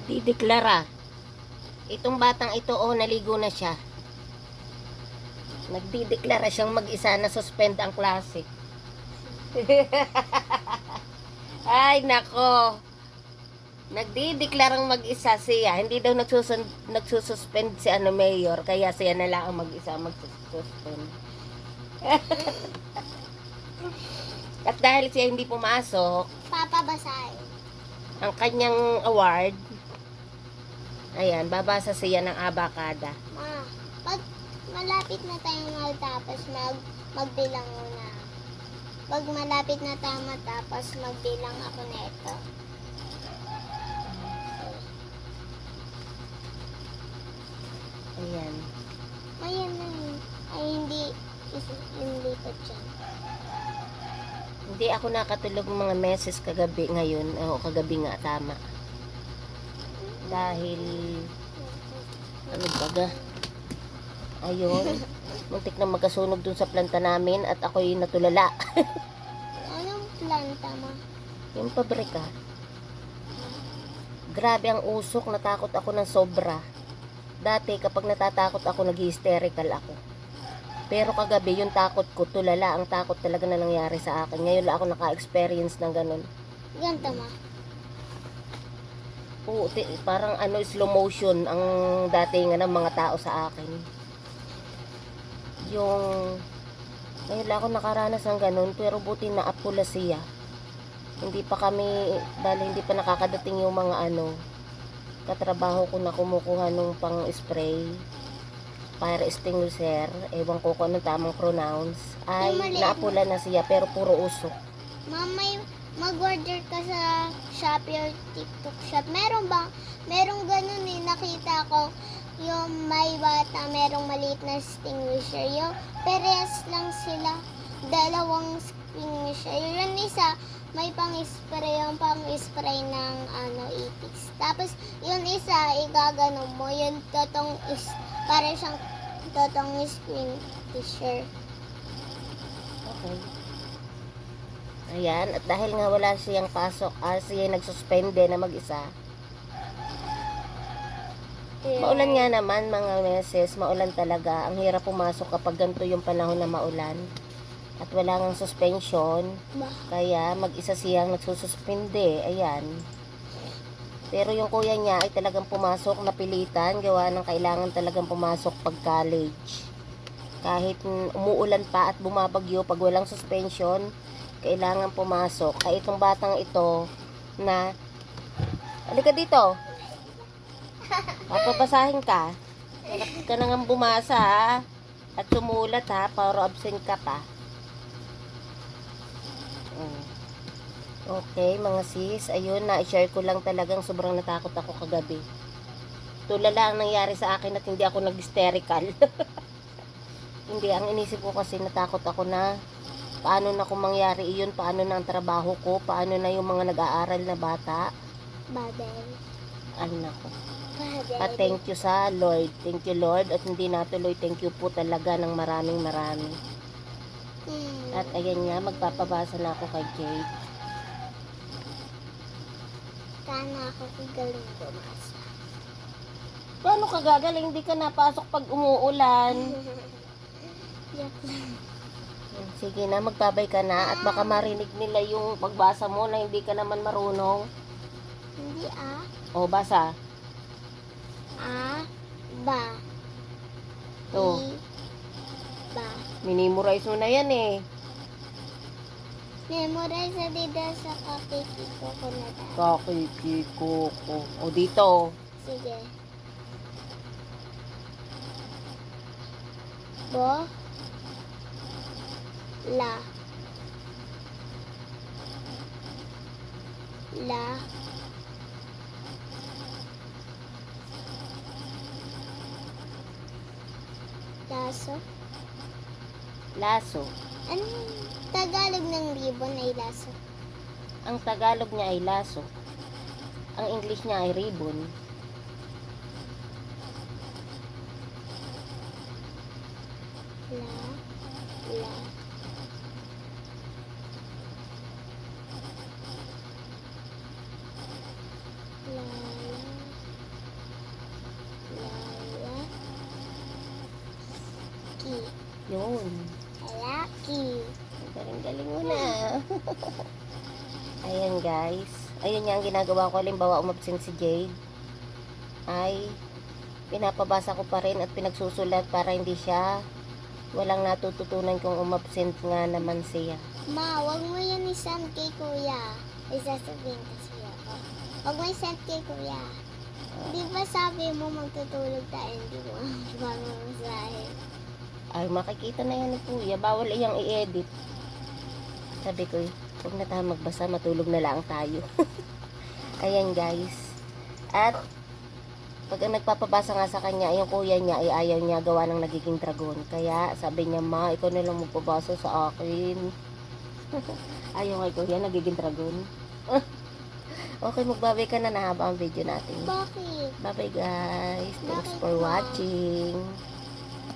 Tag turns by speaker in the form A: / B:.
A: Dideklara. Itong batang ito, oh, naligo na siya. Nagdideklara siyang mag-isa na suspend ang klase. Ay, nako. Nagdideklarang mag-isa siya. Hindi daw nagsususpend si mayor. Kaya siya na lang ang mag-isa magsususpend. At dahil siya hindi pumasok,
B: Papabasahin.
A: ang kanyang award, ayan, babasa siya ng abakada.
B: Ma, pag malapit na tayo matapos, magbilang muna. Pag malapit na tayo matapos, magbilang ako neto.
A: Ayan.
B: Ayan na yun. Ay, hindi. Hindi pa dyan.
A: Hindi ako nakatulog mga meses kagabi ngayon. O, kagabi nga, tama. Dahil, ano baga? Ayun. Muntik na magkasunog dun sa planta namin at ako'y natulala.
B: Anong planta mo?
A: Yung pabrika. Grabe ang usok. Natakot ako ng sobra. Dati, kapag natatakot ako, nag-hysterical ako. Pero kagabi, yung takot ko, tulala. Ang takot talaga na nangyari sa akin. Ngayon lang ako naka-experience ng ganun.
B: Ganto mo?
A: Oo, parang slow motion ang dating ng mga tao sa akin. Yung, ngayon lang ako nakaranas ng ganun, pero buti na apula siya. Hindi pa kami, dahil hindi pa nakakadating yung mga katrabaho ko na kumukuha nung pang-spray, fire extinguisher, ewan ko kung anong tamang pronounce, ay naapula na siya, pero puro usok.
B: Mama, mag-order ka sa Shopee or TikTok shop. Merong ganun eh, nakita ko yung may bata, merong maliit na extinguisher. Yung parehas lang sila, dalawang extinguisher. Yung isa, may pang-spray, yung pang-spray ng ipis. Tapos, yung isa, igagano mo, yung para siyang totong extinguisher.
A: Okay. Ayan, at dahil nga wala siyang pasok, siya nagsuspende na mag-isa. Maulan nga naman mga meses, maulan talaga. Ang hirap pumasok kapag ganito yung panahon na maulan. At wala ngang suspension, kaya mag-isa siyang nagsususpende. Ayan. Pero yung kuya niya ay talagang pumasok, napilitan, gawa ng kailangan talagang pumasok pag college. Kahit umuulan pa at bumabagyo, pag walang suspension, kailangan pumasok. Kaya itong batang ito na, halika dito, papabasahin ka. Harap ka na nga bumasa ha. At sumulat ha, para absent ka pa. Okay, mga sis, ayun, na-share ko lang talagang sobrang natakot ako kagabi. Tulala ang nangyari sa akin at hindi ako nag-hysterical. Hindi, ang inisip ko kasi natakot ako na paano na kung mangyari iyon, paano na ang trabaho ko, paano na yung mga nag-aaral na bata.
B: Badel.
A: Ano ko.
B: Badel.
A: At thank you sa Lord. Thank you Lord. At hindi natuloy, thank you po talaga ng maraming. At ayan nga, magpapabasa na ako kay Jade.
B: Sana ako galing bumasa.
A: Paano ka gagaling? Hindi ka napasok pag umuulan.
B: Joke lang.
A: Sige na, magbabay ka na. At baka marinig nila yung pagbasa mo na hindi ka naman marunong.
B: Hindi
A: O, basa.
B: Ba.
A: To.
B: Ba.
A: Minimorize mo na yan eh.
B: Memorize na dito sa kakikiko ko na dati.
A: Kakikiko ko. O, dito.
B: Sige. Bo. La. La. Laso.
A: Laso.
B: Anong Tagalog ng ribbon ay laso?
A: Ang Tagalog niya ay laso. Ang English niya ay ribbon.
B: La. La. La. La.
A: Yun.
B: Lucky.
A: Galing-galing mo na. Ayan guys. Ayun nga ang ginagawa ko. Halimbawa umabsent si Jade. Ay pinapabasa ko pa rin at pinagsusulat para hindi siya walang natututunan kung umabsent nga naman siya.
B: Ma, wag mo yan isend kay kuya. Isasabihin kasi ako. Wag mo isend kay kuya. Di ba sabi mo magtutulog tayo, hindi mo masahe?
A: Ay makikita na yan ni Kuya. Bawal iyang i-edit. Sabi ko, huwag na tayo magbasa, matulog na lang tayo. Ayan guys. At pag ang nagpapabasa nga sa kanya, yung kuya niya ay ayaw niya gawa ng nagiging dragon. Kaya sabi niya, ma, ikaw na lang magpabasa sa akin. Ayaw kay kuya, nagiging dragon. Okay, magbabay ka na, nahaba ang video natin.
B: Bakit?
A: Bye bye guys. Thanks
B: Bakit
A: for
B: ba?
A: watching.